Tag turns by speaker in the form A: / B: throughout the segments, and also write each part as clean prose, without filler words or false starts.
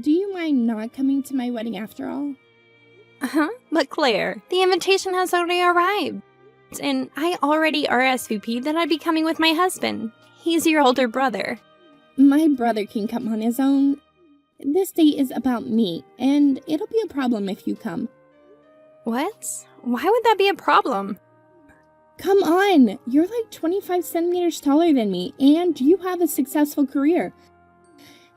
A: do you mind not coming to my wedding after all?
B: But Claire, the invitation has already arrived. And I already RSVP'd that I'd be coming with my husband. He's your older brother.
A: My brother can come on his own. This date is about me, and it'll be a problem if you come.
B: What? Why would that be a problem?
A: Come on! You're like 25 centimeters taller than me, and you have a successful career.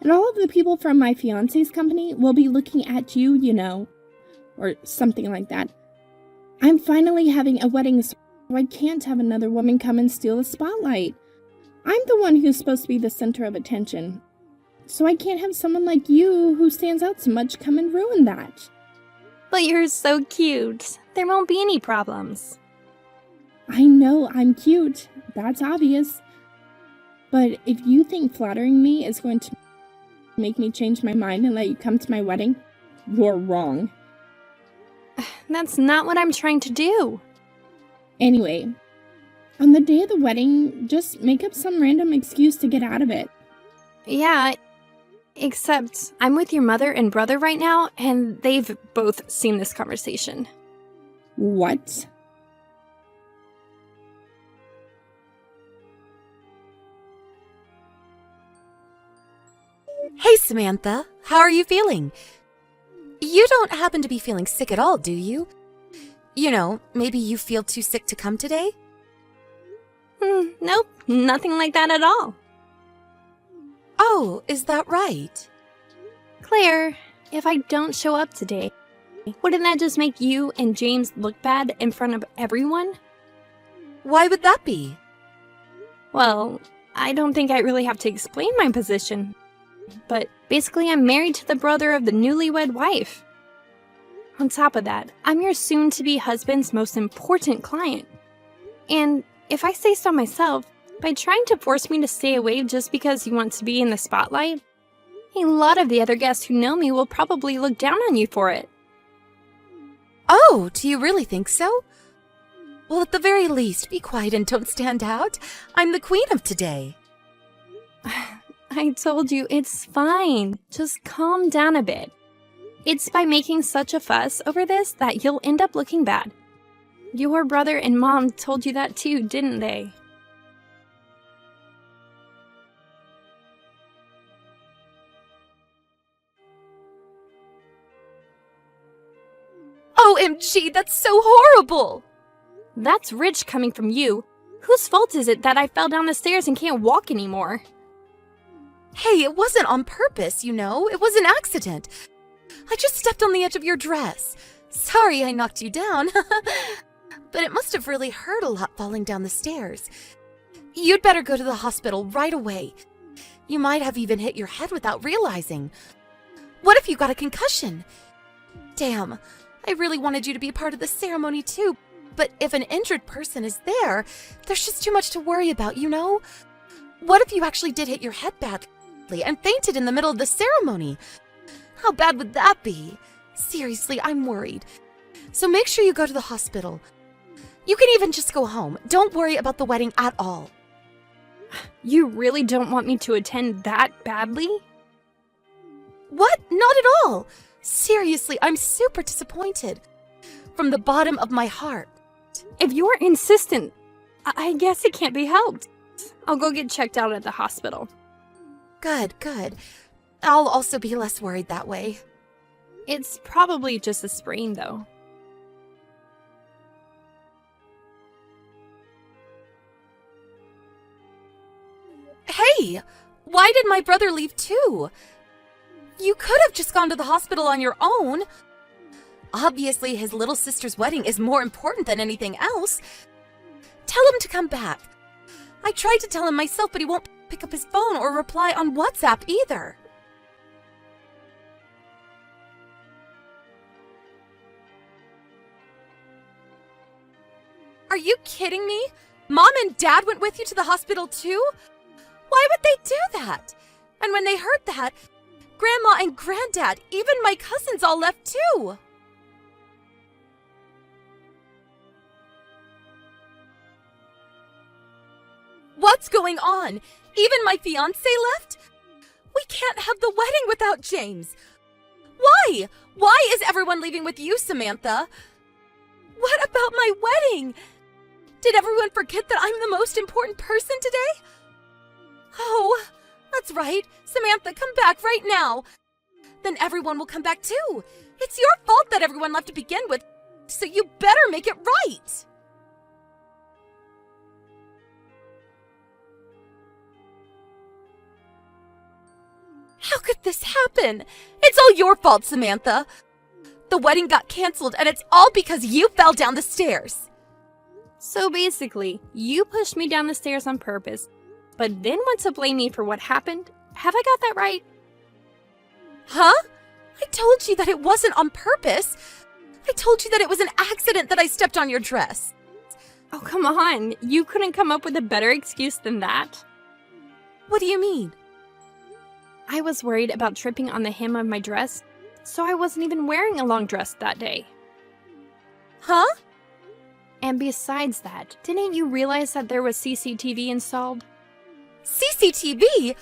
A: And all of the people from my fiancé's company will be looking at you, you know. Or something like that. I'm finally having a wedding, so I can't have another woman come and steal the spotlight. I'm the one who's supposed to be the center of attention. So I can't have someone like you who stands out so much come and ruin that.
B: But you're so cute. There won't be any problems.
A: I know I'm cute. That's obvious. But if you think flattering me is going to make me change my mind and let you come to my wedding, you're wrong.
B: That's not what I'm trying to do.
A: Anyway, on the day of the wedding, just make up some random excuse to get out of it.
B: Yeah, except I'm with your mother and brother right now, and they've both seen this conversation.
A: What?
C: Hey, Samantha. How are you feeling? You don't happen to be feeling sick at all, do you? You know, maybe you feel too sick to come today?
B: Nope, nothing like that at all.
C: Oh, is that right?
B: Claire, if I don't show up today, wouldn't that just make you and James look bad in front of everyone?
C: Why would that be?
B: Well, I don't think I really have to explain my position. But basically, I'm married to the brother of the newlywed wife. On top of that, I'm your soon-to-be husband's most important client. And if I say so myself, by trying to force me to stay away just because you want to be in the spotlight, a lot of the other guests who know me will probably look down on you for it.
C: Oh, do you really think so? Well, at the very least, be quiet and don't stand out. I'm the queen of today.
B: I told you, it's fine. Just calm down a bit. It's by making such a fuss over this that you'll end up looking bad. Your brother and mom told you that too, didn't they?
C: OMG, that's so horrible!
B: That's rich coming from you. Whose fault is it that I fell down the stairs and can't walk anymore?
C: Hey, it wasn't on purpose, you know? It was an accident. I just stepped on the edge of your dress. Sorry I knocked you down. But it must have really hurt a lot falling down the stairs. You'd better go to the hospital right away. You might have even hit your head without realizing. What if you got a concussion? Damn, I really wanted you to be a part of the ceremony too, but if an injured person is there, there's just too much to worry about, you know? What if you actually did hit your head badly and fainted in the middle of the ceremony? How bad would that be? Seriously, I'm worried. So make sure you go to the hospital. You can even just go home. Don't worry about the wedding at all.
B: You really don't want me to attend that badly?
C: What? Not at all. Seriously, I'm super disappointed. From the bottom of my heart.
B: If you're insistent, I guess it can't be helped. I'll go get checked out at the hospital.
C: Good, good. I'll also be less worried that way.
B: It's probably just a sprain, though.
C: Hey! Why did my brother leave too? You could have just gone to the hospital on your own. Obviously, his little sister's wedding is more important than anything else. Tell him to come back. I tried to tell him myself, but he won't pick up his phone or reply on WhatsApp either. Are you kidding me? Mom and Dad went with you to the hospital too? Why would they do that? And when they heard that, Grandma and Granddad, even my cousins all left too. What's going on? Even my fiancé left? We can't have the wedding without James. Why? Why is everyone leaving with you, Samantha? What about my wedding? Did everyone forget that I'm the most important person today? Oh, that's right. Samantha, come back right now. Then everyone will come back too. It's your fault that everyone left to begin with, so you better make it right. How could this happen? It's all your fault, Samantha. The wedding got canceled, and it's all because you fell down the stairs.
B: So basically, you pushed me down the stairs on purpose, but then want to blame me for what happened? Have I got that right?
C: Huh? I told you that it wasn't on purpose. I told you that it was an accident that I stepped on your dress.
B: Oh, come on. You couldn't come up with a better excuse than that.
C: What do you mean?
B: I was worried about tripping on the hem of my dress, so I wasn't even wearing a long dress that day.
C: Huh?
B: And besides that, didn't you realize that there was CCTV installed?
C: CCTV?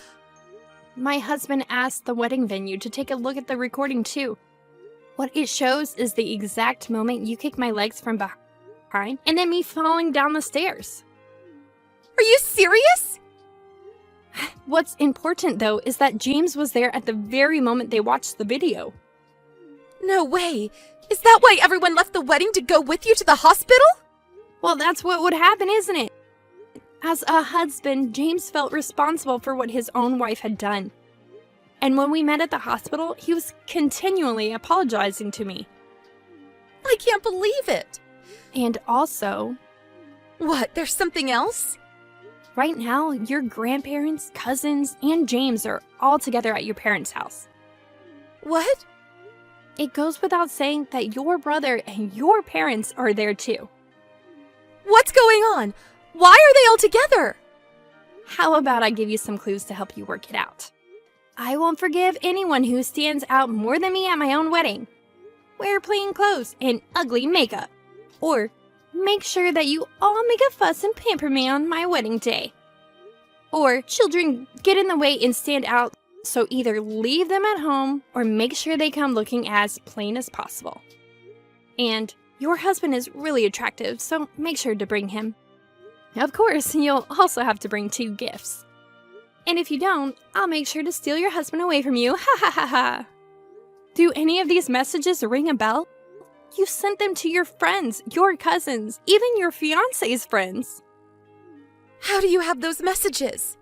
B: My husband asked the wedding venue to take a look at the recording too. What it shows is the exact moment you kicked my legs from behind and then me falling down the stairs.
C: Are you serious?
B: What's important though is that James was there at the very moment they watched the video.
C: No way. Is that why everyone left the wedding to go with you to the hospital?
B: Well, that's what would happen, isn't it? As a husband, James felt responsible for what his own wife had done. And when we met at the hospital, he was continually apologizing to me.
C: I can't believe it.
B: And also,
C: What, there's something else?
B: right now, your grandparents, cousins, and James are all together at your parents' house.
C: What?
B: It goes without saying that your brother and your parents are there too.
C: What's going on? Why are they all together?
B: How about I give you some clues to help you work it out? I won't forgive anyone who stands out more than me at my own wedding. Wear plain clothes and ugly makeup. Or make sure that you all make a fuss and pamper me on my wedding day. Or children get in the way and stand out, so either leave them at home or make sure they come looking as plain as possible. And your husband is really attractive, so make sure to bring him. Of course, you'll also have to bring 2 gifts. And if you don't, I'll make sure to steal your husband away from you. Ha ha ha ha. Do any of these messages ring a bell? You sent them to your friends, your cousins, even your fiancé's friends.
C: How do you have those messages?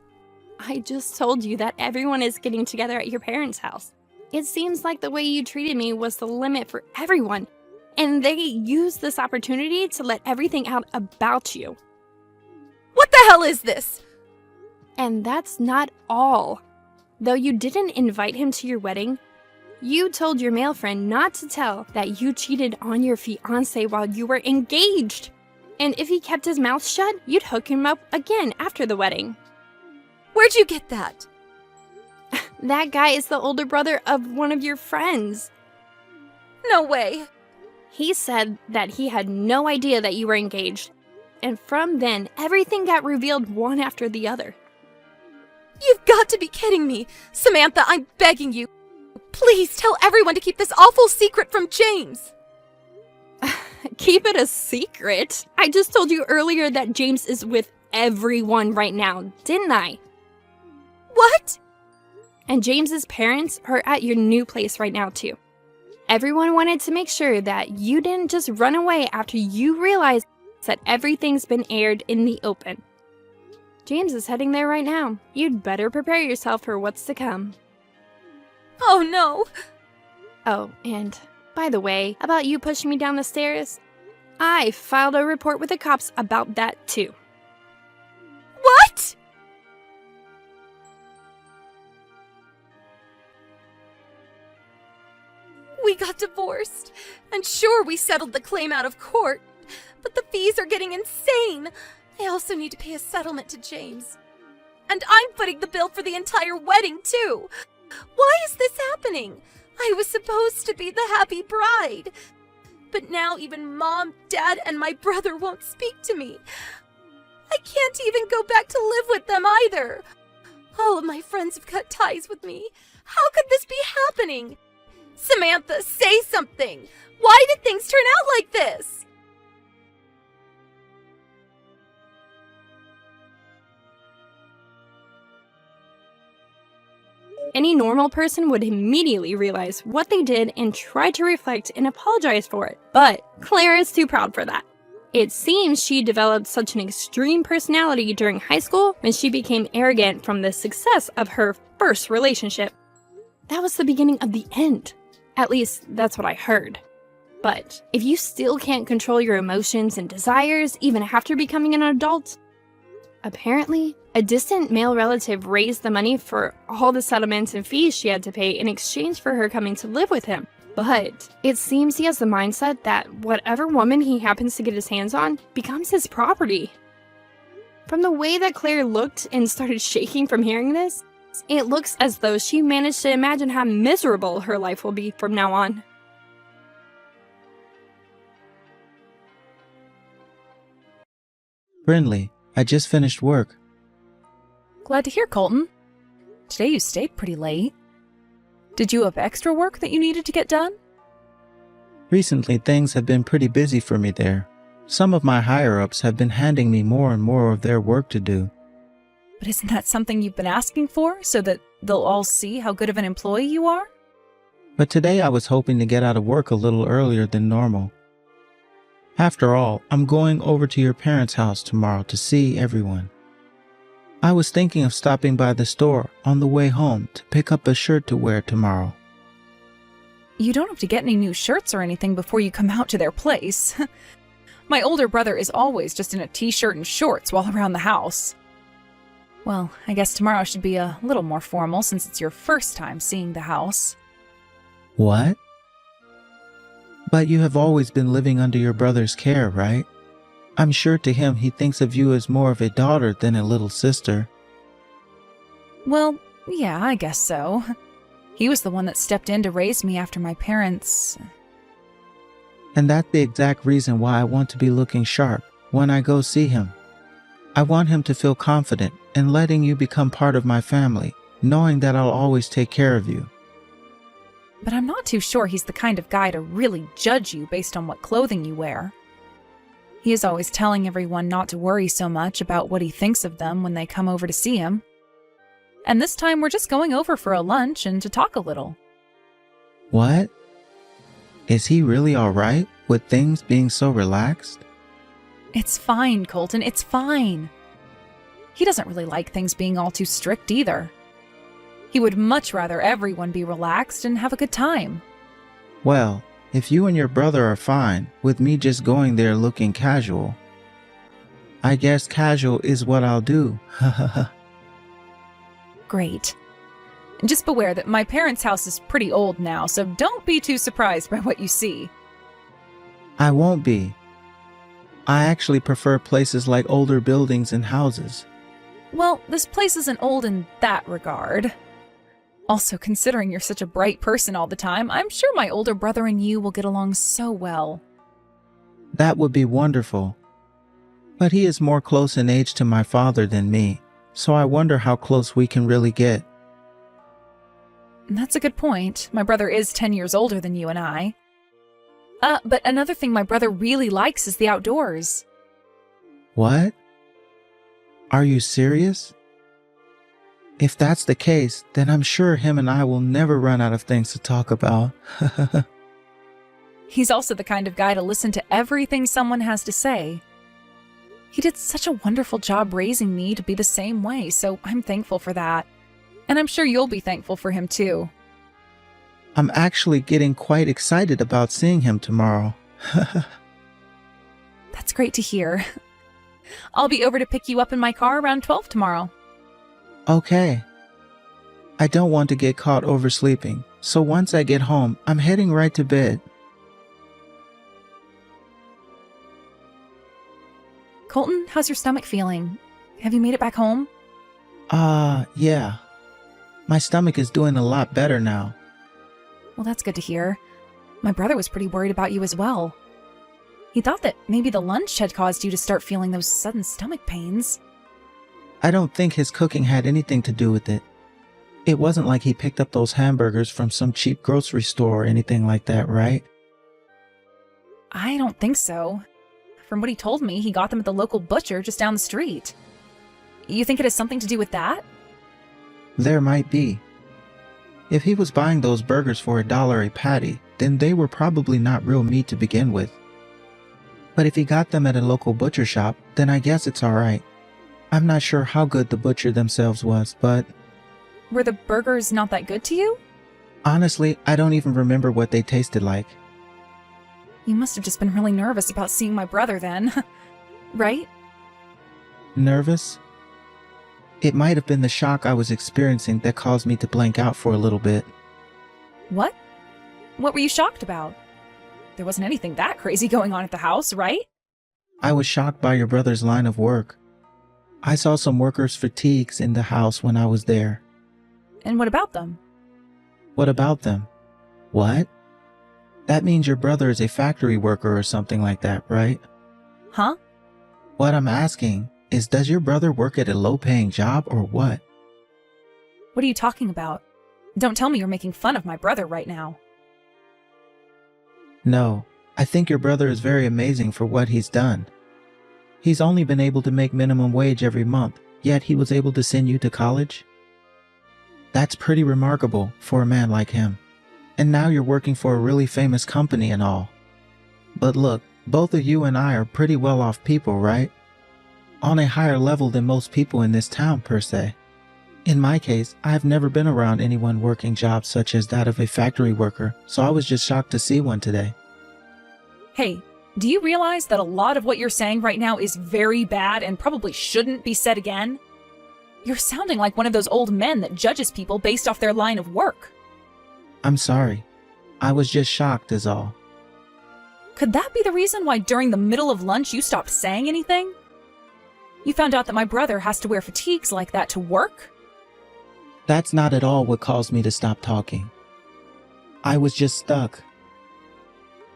B: I just told you that everyone is getting together at your parents' house. It seems like the way you treated me was the limit for everyone, and they used this opportunity to let everything out about you.
C: What the hell is this?
B: And that's not all. Though you didn't invite him to your wedding, you told your male friend not to tell that you cheated on your fiancé while you were engaged. And if he kept his mouth shut, you'd hook him up again after the wedding.
C: Where'd you get that?
B: That guy is the older brother of one of your friends.
C: No way.
B: He said that he had no idea that you were engaged. And from then, everything got revealed one after the other.
C: You've got to be kidding me. Samantha, I'm begging you. Please tell everyone to keep this awful secret from James.
B: Keep it a secret? I just told you earlier that James is with everyone right now, didn't I?
C: What?
B: And James's parents are at your new place right now too. Everyone wanted to make sure that you didn't just run away after you realized that everything's been aired in the open. James is heading there right now. You'd better prepare yourself for what's to come.
C: Oh no.
B: Oh, and by the way, about you pushing me down the stairs, I filed a report with the cops about that too.
C: What? We got divorced, and sure, we settled the claim out of court, but the fees are getting insane. I also need to pay a settlement to James. And I'm footing the bill for the entire wedding, too. Why is this happening? I was supposed to be the happy bride. But now even Mom, Dad, and my brother won't speak to me. I can't even go back to live with them either. All of my friends have cut ties with me. How could this be happening? Samantha, say something! Why did things turn out like this?
B: Any normal person would immediately realize what they did and try to reflect and apologize for it. But Claire is too proud for that. It seems she developed such an extreme personality during high school when she became arrogant from the success of her first relationship. That was the beginning of the end. At least, that's what I heard. But if you still can't control your emotions and desires even after becoming an adult, apparently, a distant male relative raised the money for all the settlements and fees she had to pay in exchange for her coming to live with him. But it seems he has the mindset that whatever woman he happens to get his hands on becomes his property. From the way that Claire looked and started shaking from hearing this, it looks as though she managed to imagine how miserable her life will be from now on.
D: Brindley, I just finished work.
E: Glad to hear, Colton. Today you stayed pretty late. Did you have extra work that you needed to get done?
D: Recently, things have been pretty busy for me there. Some of my higher-ups have been handing me more and more of their work to do.
E: But isn't that something you've been asking for, so that they'll all see how good of an employee you are?
D: But today I was hoping to get out of work a little earlier than normal. After all, I'm going over to your parents' house tomorrow to see everyone. I was thinking of stopping by the store on the way home to pick up a shirt to wear tomorrow.
E: You don't have to get any new shirts or anything before you come out to their place. My older brother is always just in a t-shirt and shorts while around the house. Well, I guess tomorrow should be a little more formal since it's your first time seeing the house.
D: What? But you have always been living under your brother's care, right? I'm sure to him he thinks of you as more of a daughter than a little sister.
E: Well, yeah, I guess so. He was the one that stepped in to raise me after my parents...
D: And that's the exact reason why I want to be looking sharp when I go see him. I want him to feel confident in letting you become part of my family, knowing that I'll always take care of you.
E: But I'm not too sure he's the kind of guy to really judge you based on what clothing you wear. He is always telling everyone not to worry so much about what he thinks of them when they come over to see him. And this time we're just going over for a lunch and to talk a little.
D: What? Is he really all right with things being so relaxed?
E: It's fine, Colton, it's fine. He doesn't really like things being all too strict either. He would much rather everyone be relaxed and have a good time.
D: Well, if you and your brother are fine with me just going there looking casual, I guess casual is what I'll do.
E: Great. Just beware that my parents' house is pretty old now, so don't be too surprised by what you see.
D: I won't be. I actually prefer places like older buildings and houses.
E: Well, this place isn't old in that regard. Also, considering you're such a bright person all the time, I'm sure my older brother and you will get along so well.
D: That would be wonderful. But he is more close in age to my father than me, so I wonder how close we can really get.
E: That's a good point. My brother is 10 years older than you and I. But another thing my brother really likes is the outdoors.
D: What? Are you serious? If that's the case, then I'm sure him and I will never run out of things to talk about.
E: He's also the kind of guy to listen to everything someone has to say. He did such a wonderful job raising me to be the same way, so I'm thankful for that. And I'm sure you'll be thankful for him too.
D: I'm actually getting quite excited about seeing him tomorrow.
E: That's great to hear. I'll be over to pick you up in my car around 12 tomorrow.
D: Okay. I don't want to get caught oversleeping, so once I get home, I'm heading right to bed.
E: Colton, how's your stomach feeling? Have you made it back home?
D: Yeah. My stomach is doing a lot better now.
E: Well, that's good to hear. My brother was pretty worried about you as well. He thought that maybe the lunch had caused you to start feeling those sudden stomach pains.
D: I don't think his cooking had anything to do with it. It wasn't like he picked up those hamburgers from some cheap grocery store or anything like that, right?
E: I don't think so. From what he told me, he got them at the local butcher just down the street. You think it has something to do with that?
D: There might be. If he was buying those burgers for $1 a patty, then they were probably not real meat to begin with. But if he got them at a local butcher shop, then I guess it's alright. I'm not sure how good the butcher themselves was, but
E: Were the burgers not that good to you?
D: honestly, I don't even remember what they tasted like.
E: You must have just been really nervous about seeing my brother then. Right?
D: Nervous? It might have been the shock I was experiencing that caused me to blank out for a little bit.
E: What? What were you shocked about? There wasn't anything that crazy going on at the house, right?
D: I was shocked by your brother's line of work. I saw some workers' fatigues in the house when I was there.
E: And what about them?
D: What about them? What? That means your brother is a factory worker or something like that, right?
E: Huh?
D: What I'm asking is, does your brother work at a low-paying job or what?
E: What are you talking about? Don't tell me you're making fun of my brother right now.
D: No, I think your brother is very amazing for what he's done. He's only been able to make minimum wage every month, yet he was able to send you to college? That's pretty remarkable for a man like him. And now you're working for a really famous company and all. But look, both of you and I are pretty well-off people, right? On a higher level than most people in this town, per se. In my case, I've never been around anyone working jobs such as that of a factory worker, so I was just shocked to see one today.
E: Hey, do you realize that a lot of what you're saying right now is very bad and probably shouldn't be said again? You're sounding like one of those old men that judges people based off their line of work.
D: I'm sorry. I was just shocked is all.
E: Could that be the reason why during the middle of lunch you stopped saying anything? You found out that my brother has to wear fatigues like that to work?
D: That's not at all what caused me to stop talking. I was just stuck.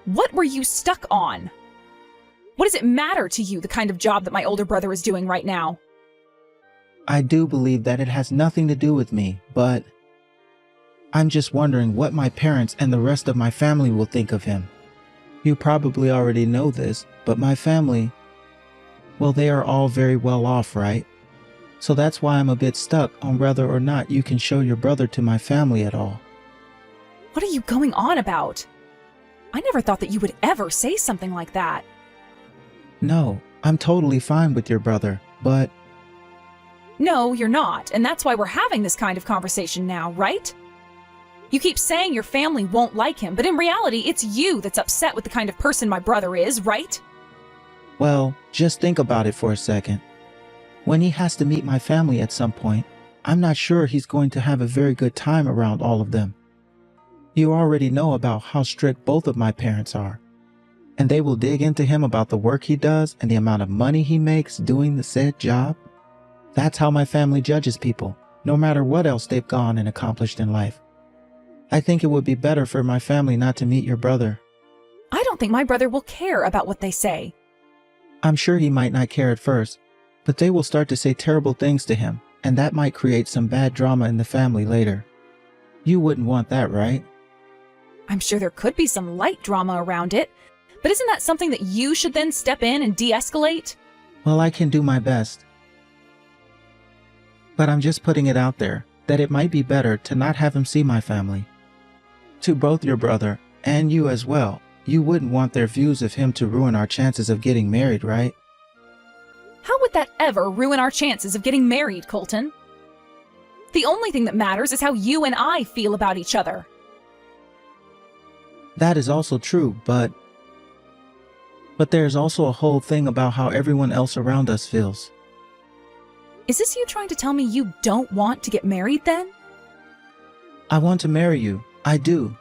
E: What were you stuck on? What does it matter to you, the kind of job that my older brother is doing right now?
D: I do believe that it has nothing to do with me, but I'm just wondering what my parents and the rest of my family will think of him. You probably already know this, but my family, well, they are all very well off, right? So that's why I'm a bit stuck on whether or not you can show your brother to my family at all.
E: What are you going on about? I never thought that you would ever say something like that.
D: No, I'm totally fine with your brother, but
E: No, you're not, and that's why we're having this kind of conversation now, right? You keep saying your family won't like him, but in reality, it's you that's upset with the kind of person my brother is, right?
D: well, just think about it for a second. When he has to meet my family at some point, I'm not sure he's going to have a very good time around all of them. You already know about how strict both of my parents are, and they will dig into him about the work he does and the amount of money he makes doing the said job. That's how my family judges people, no matter what else they've gone and accomplished in life. I think it would be better for my family not to meet your brother.
E: I don't think my brother will care about what they say.
D: I'm sure he might not care at first, but they will start to say terrible things to him, and that might create some bad drama in the family later. You wouldn't want that, right?
E: I'm sure there could be some light drama around it, but isn't that something that you should then step in and de-escalate?
D: Well, I can do my best. But I'm just putting it out there that it might be better to not have him see my family. To both your brother and you as well, you wouldn't want their views of him to ruin our chances of getting married, right?
E: How would that ever ruin our chances of getting married, Colton? The only thing that matters is how you and I feel about each other.
D: That is also true, but there's also a whole thing about how everyone else around us feels.
E: Is this you trying to tell me you don't want to get married then?
D: I want to marry you. I do.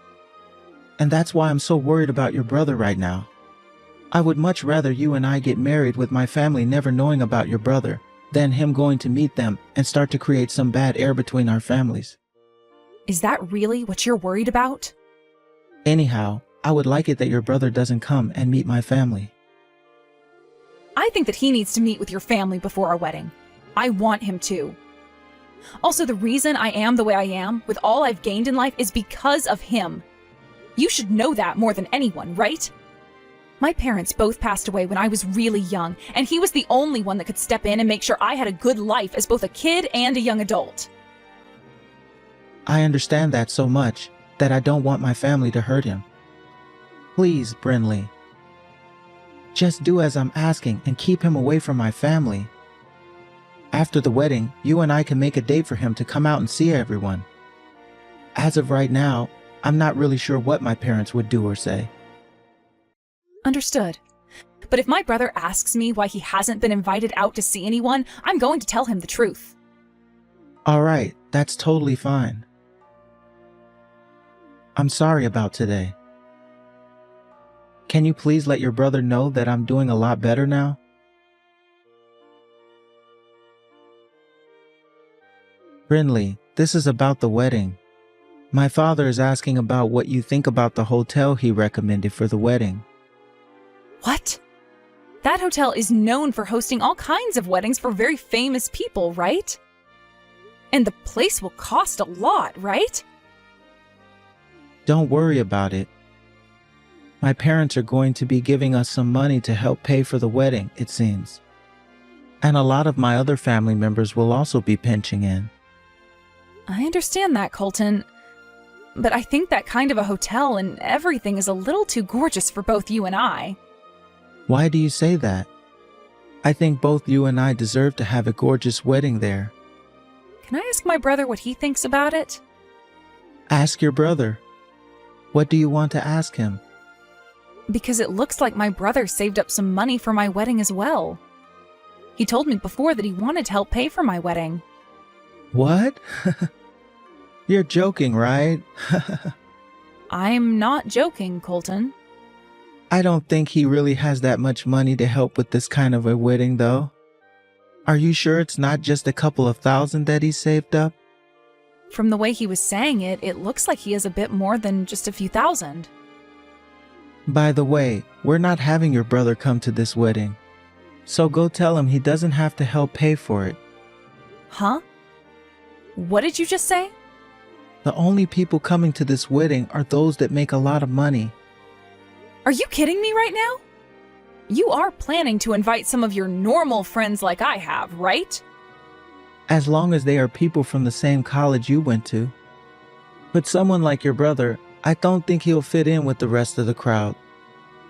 D: And that's why I'm so worried about your brother right now. I would much rather you and I get married with my family never knowing about your brother than him going to meet them and start to create some bad air between our families.
E: Is that really what you're worried about?
D: Anyhow, I would like it that your brother doesn't come and meet my family.
E: I think that he needs to meet with your family before our wedding. I want him to. Also, the reason I am the way I am, with all I've gained in life, is because of him. You should know that more than anyone, right? My parents both passed away when I was really young, and he was the only one that could step in and make sure I had a good life as both a kid and a young adult.
D: I understand that so much that I don't want my family to hurt him. Please, Brinley. Just do as I'm asking and keep him away from my family. After the wedding, you and I can make a date for him to come out and see everyone. As of right now, I'm not really sure what my parents would do or say.
E: Understood. But if my brother asks me why he hasn't been invited out to see anyone, I'm going to tell him the truth.
D: All right, that's totally fine. I'm sorry about today. Can you please let your brother know that I'm doing a lot better now? Brinley, this is about the wedding. My father is asking about what you think about the hotel he recommended for the wedding.
E: What? That hotel is known for hosting all kinds of weddings for very famous people, right? And the place will cost a lot, right?
D: Don't worry about it. My parents are going to be giving us some money to help pay for the wedding, it seems. And a lot of my other family members will also be pitching in.
E: I understand that, Colton. But I think that kind of a hotel and everything is a little too gorgeous for both you and I.
D: Why do you say that? I think both you and I deserve to have a gorgeous wedding there.
E: Can I ask my brother what he thinks about it?
D: Ask your brother. What do you want to ask him?
E: Because it looks like my brother saved up some money for my wedding as well. He told me before that he wanted to help pay for my wedding.
D: What? You're joking, right?
E: I'm not joking, Colton.
D: I don't think he really has that much money to help with this kind of a wedding, though. Are you sure it's not just a couple of thousand that he saved up?
E: From the way he was saying it, it looks like he has a bit more than just a few thousand.
D: By the way, we're not having your brother come to this wedding. So go tell him he doesn't have to help pay for it.
E: Huh? What did you just say?
D: The only people coming to this wedding are those that make a lot of money.
E: Are you kidding me right now? You are planning to invite some of your normal friends like I have, right?
D: As long as they are people from the same college you went to. But someone like your brother, I don't think he'll fit in with the rest of the crowd.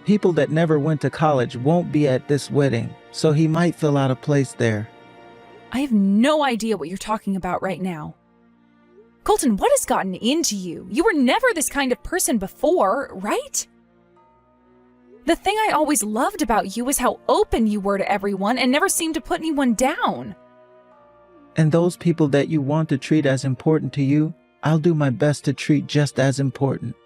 D: People that never went to college won't be at this wedding, so he might feel out of place there.
E: I have no idea what you're talking about right now. Colton, what has gotten into you? You were never this kind of person before, right? The thing I always loved about you was how open you were to everyone and never seemed to put anyone down.
D: And those people that you want to treat as important to you, I'll do my best to treat just as important.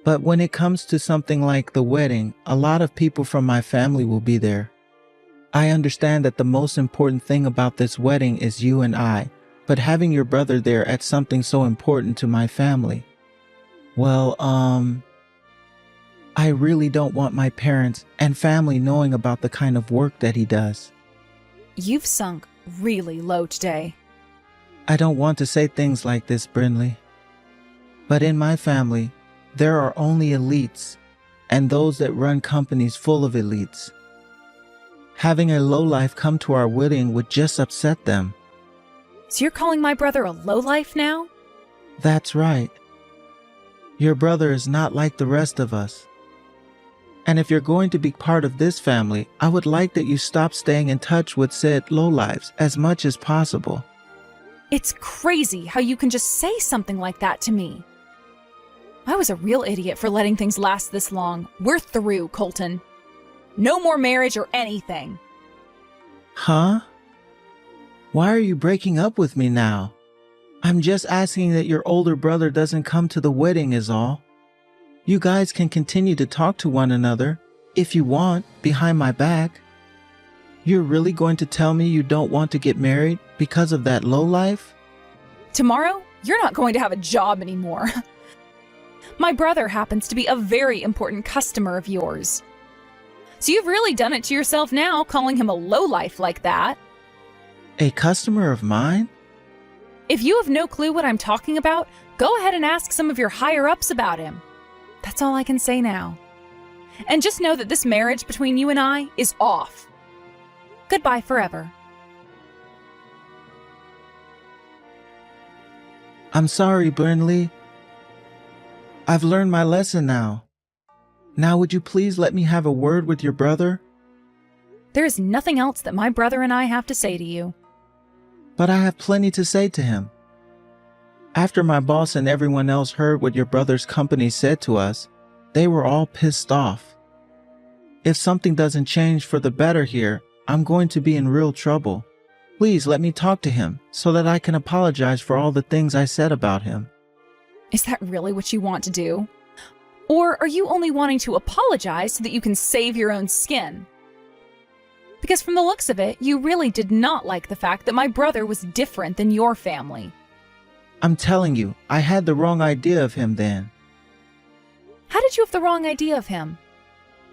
D: But when it comes to something like the wedding, a lot of people from my family will be there. I understand that the most important thing about this wedding is you and I, but having your brother there at something so important to my family, well, I really don't want my parents and family knowing about the kind of work that he does.
E: You've sunk really low today.
D: I don't want to say things like this, Brinley. But in my family, there are only elites, and those that run companies full of elites. Having a lowlife come to our wedding would just upset them.
E: So you're calling my brother a lowlife now?
D: That's right. Your brother is not like the rest of us. And if you're going to be part of this family, I would like that you stop staying in touch with said lowlives as much as possible.
E: It's crazy how you can just say something like that to me. I was a real idiot for letting things last this long. We're through, Colton. No more marriage or anything.
D: Huh? Why are you breaking up with me now? I'm just asking that your older brother doesn't come to the wedding is all. You guys can continue to talk to one another, if you want, behind my back. You're really going to tell me you don't want to get married because of that lowlife?
E: Tomorrow, you're not going to have a job anymore. My brother happens to be a very important customer of yours. So you've really done it to yourself now, calling him a lowlife like that.
D: A customer of mine?
E: If you have no clue what I'm talking about, go ahead and ask some of your higher-ups about him. That's all I can say now. And just know that this marriage between you and I is off. Goodbye forever.
D: I'm sorry, Brinley. I've learned my lesson now. Now would you please let me have a word with your brother?
E: There is nothing else that my brother and I have to say to you.
D: But I have plenty to say to him. After my boss and everyone else heard what your brother's company said to us, they were all pissed off. If something doesn't change for the better here, I'm going to be in real trouble. Please let me talk to him so that I can apologize for all the things I said about him.
E: Is that really what you want to do? Or are you only wanting to apologize so that you can save your own skin? Because from the looks of it, you really did not like the fact that my brother was different than your family.
D: I'm telling you, I had the wrong idea of him then.
E: How did you have the wrong idea of him?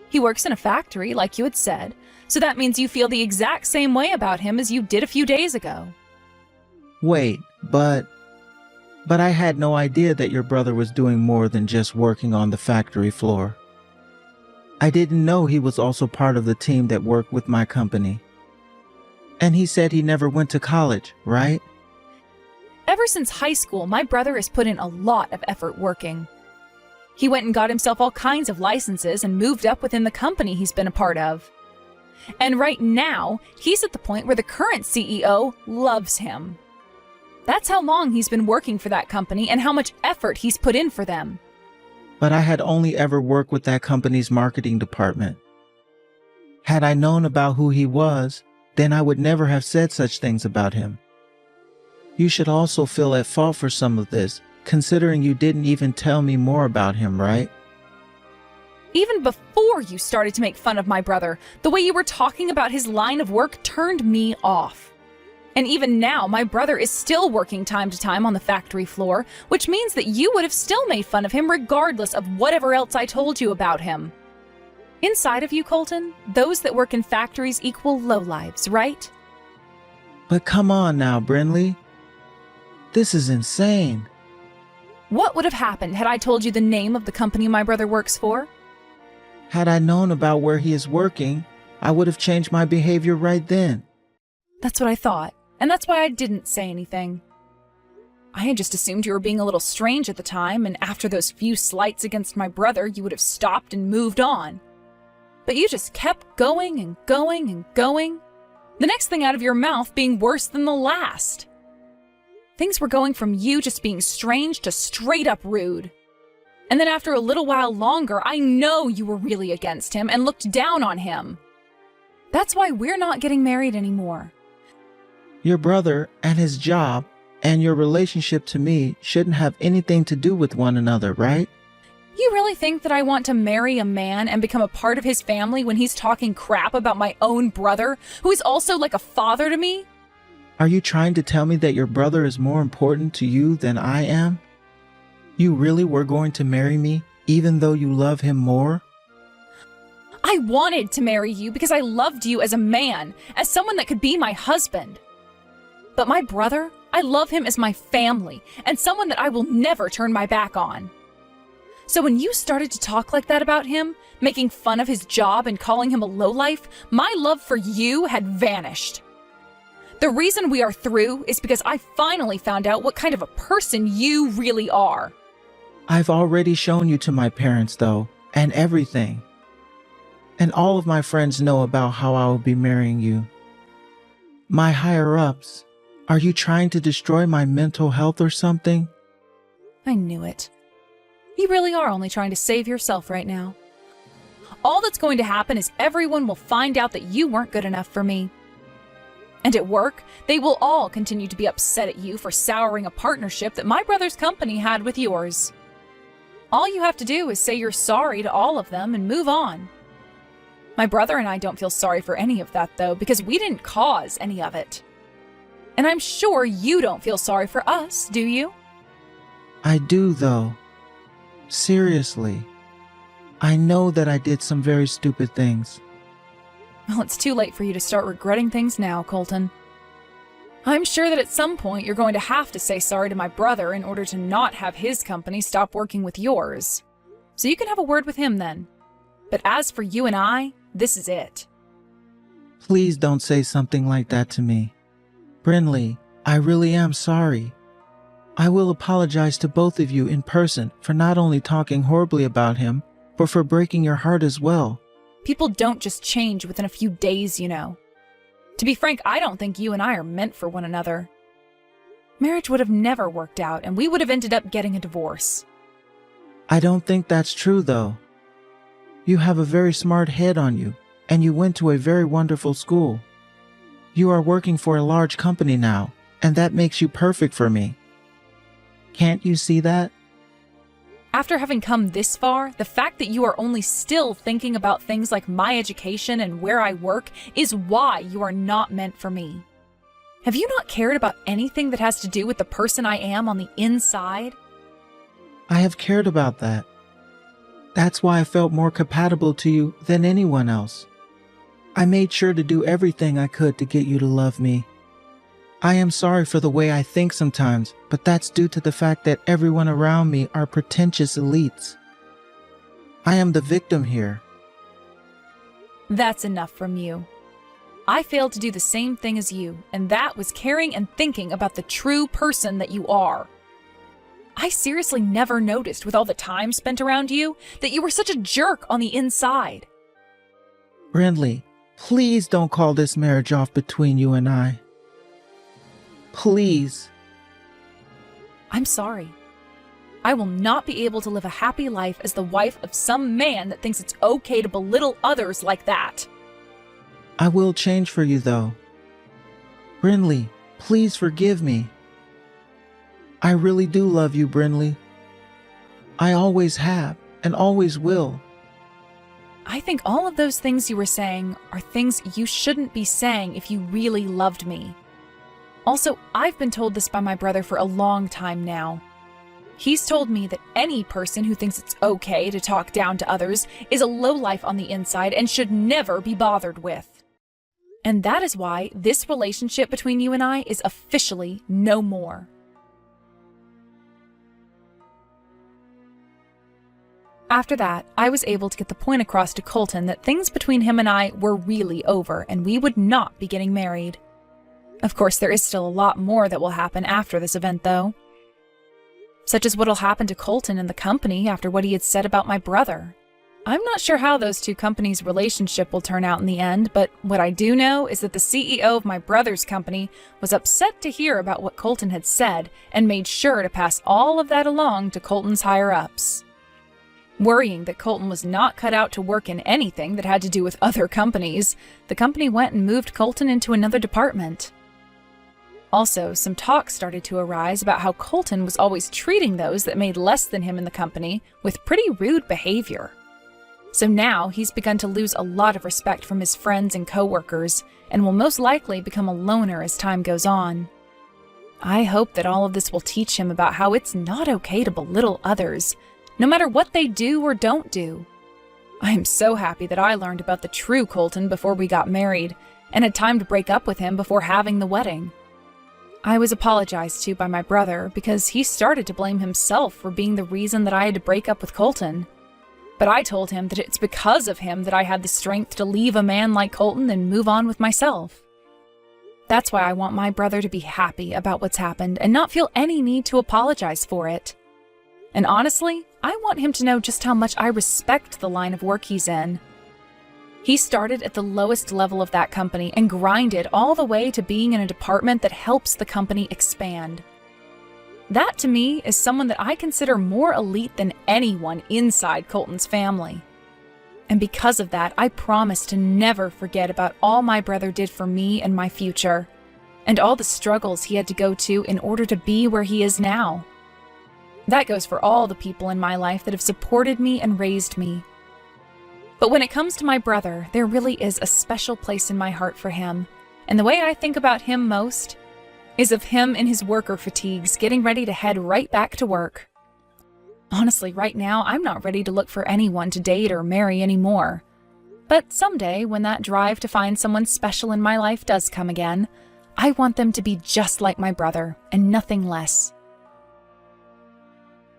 E: He works in a factory, like you had said, so that means you feel the exact same way about him as you did a few days ago.
D: Wait, but I had no idea that your brother was doing more than just working on the factory floor. I didn't know he was also part of the team that worked with my company. And he said he never went to college, right?
E: Ever since high school, my brother has put in a lot of effort working. He went and got himself all kinds of licenses and moved up within the company he's been a part of. And right now, he's at the point where the current CEO loves him. That's how long he's been working for that company and how much effort he's put in for them.
D: But I had only ever worked with that company's marketing department. Had I known about who he was, then I would never have said such things about him. You should also feel at fault for some of this, considering you didn't even tell me more about him, right?
E: Even before you started to make fun of my brother, the way you were talking about his line of work turned me off. And even now, my brother is still working time to time on the factory floor, which means that you would have still made fun of him regardless of whatever else I told you about him. Inside of you, Colton, those that work in factories equal lowlives, right?
D: But come on now, Brinley. This is insane.
E: What would have happened had I told you the name of the company my brother works for?
D: Had I known about where he is working, I would have changed my behavior right then.
E: That's what I thought, and that's why I didn't say anything. I had just assumed you were being a little strange at the time, and after those few slights against my brother, you would have stopped and moved on. But you just kept going and going and going, the next thing out of your mouth being worse than the last. Things were going from you just being strange to straight up rude. And then after a little while longer, I know you were really against him and looked down on him. That's why we're not getting married anymore.
D: Your brother and his job and your relationship to me shouldn't have anything to do with one another, right?
E: You really think that I want to marry a man and become a part of his family when he's talking crap about my own brother, who is also like a father to me?
D: Are you trying to tell me that your brother is more important to you than I am? You really were going to marry me, even though you love him more?
E: I wanted to marry you because I loved you as a man, as someone that could be my husband. But my brother, I love him as my family, and someone that I will never turn my back on. So when you started to talk like that about him, making fun of his job and calling him a lowlife, my love for you had vanished. The reason we are through is because I finally found out what kind of a person you really are.
D: I've already shown you to my parents, though, and everything. And all of my friends know about how I will be marrying you. My higher-ups, are you trying to destroy my mental health or something?
E: I knew it. You really are only trying to save yourself right now. All that's going to happen is everyone will find out that you weren't good enough for me. And at work, they will all continue to be upset at you for souring a partnership that my brother's company had with yours. All you have to do is say you're sorry to all of them and move on. My brother and I don't feel sorry for any of that, though, because we didn't cause any of it. And I'm sure you don't feel sorry for us, do you?
D: I do, though. Seriously. I know that I did some very stupid things.
E: Well, it's too late for you to start regretting things now, Colton. I'm sure that at some point you're going to have to say sorry to my brother in order to not have his company stop working with yours. So you can have a word with him then. But as for you and I, this is it.
D: Please don't say something like that to me. Brinley, I really am sorry. I will apologize to both of you in person for not only talking horribly about him, but for breaking your heart as well.
E: People don't just change within a few days, you know. To be frank, I don't think you and I are meant for one another. Marriage would have never worked out, and we would have ended up getting a divorce.
D: I don't think that's true, though. You have a very smart head on you, and you went to a very wonderful school. You are working for a large company now, and that makes you perfect for me. Can't you see that?
E: After having come this far, the fact that you are only still thinking about things like my education and where I work is why you are not meant for me. Have you not cared about anything that has to do with the person I am on the inside?
D: I have cared about that. That's why I felt more compatible to you than anyone else. I made sure to do everything I could to get you to love me. I am sorry for the way I think sometimes, but that's due to the fact that everyone around me are pretentious elites. I am the victim here.
E: That's enough from you. I failed to do the same thing as you, and that was caring and thinking about the true person that you are. I seriously never noticed, with all the time spent around you, that you were such a jerk on the inside.
D: Brinley, please don't call this marriage off between you and I. Please.
E: I'm sorry. I will not be able to live a happy life as the wife of some man that thinks it's okay to belittle others like that.
D: I will change for you, though. Brinley, please forgive me. I really do love you, Brinley. I always have and always will.
E: I think all of those things you were saying are things you shouldn't be saying if you really loved me. Also, I've been told this by my brother for a long time now. He's told me that any person who thinks it's okay to talk down to others is a lowlife on the inside and should never be bothered with. And that is why this relationship between you and I is officially no more. After that, I was able to get the point across to Colton that things between him and I were really over and we would not be getting married. Of course, there is still a lot more that will happen after this event, though. Such as what'll happen to Colton and the company after what he had said about my brother. I'm not sure how those two companies' relationship will turn out in the end, but what I do know is that the CEO of my brother's company was upset to hear about what Colton had said and made sure to pass all of that along to Colton's higher-ups. Worrying that Colton was not cut out to work in anything that had to do with other companies, the company went and moved Colton into another department. Also, some talk started to arise about how Colton was always treating those that made less than him in the company with pretty rude behavior. So now he's begun to lose a lot of respect from his friends and coworkers, and will most likely become a loner as time goes on. I hope that all of this will teach him about how it's not okay to belittle others, no matter what they do or don't do. I am so happy that I learned about the true Colton before we got married, and had time to break up with him before having the wedding. I was apologized to by my brother because he started to blame himself for being the reason that I had to break up with Colton. But I told him that it's because of him that I had the strength to leave a man like Colton and move on with myself. That's why I want my brother to be happy about what's happened and not feel any need to apologize for it. And honestly, I want him to know just how much I respect the line of work he's in. He started at the lowest level of that company and grinded all the way to being in a department that helps the company expand. That, to me, is someone that I consider more elite than anyone inside Colton's family. And because of that, I promise to never forget about all my brother did for me and my future, and all the struggles he had to go to in order to be where he is now. That goes for all the people in my life that have supported me and raised me. But when it comes to my brother, there really is a special place in my heart for him, and the way I think about him most is of him in his worker fatigues getting ready to head right back to work. Honestly, right now, I'm not ready to look for anyone to date or marry anymore. But someday, when that drive to find someone special in my life does come again, I want them to be just like my brother, and nothing less.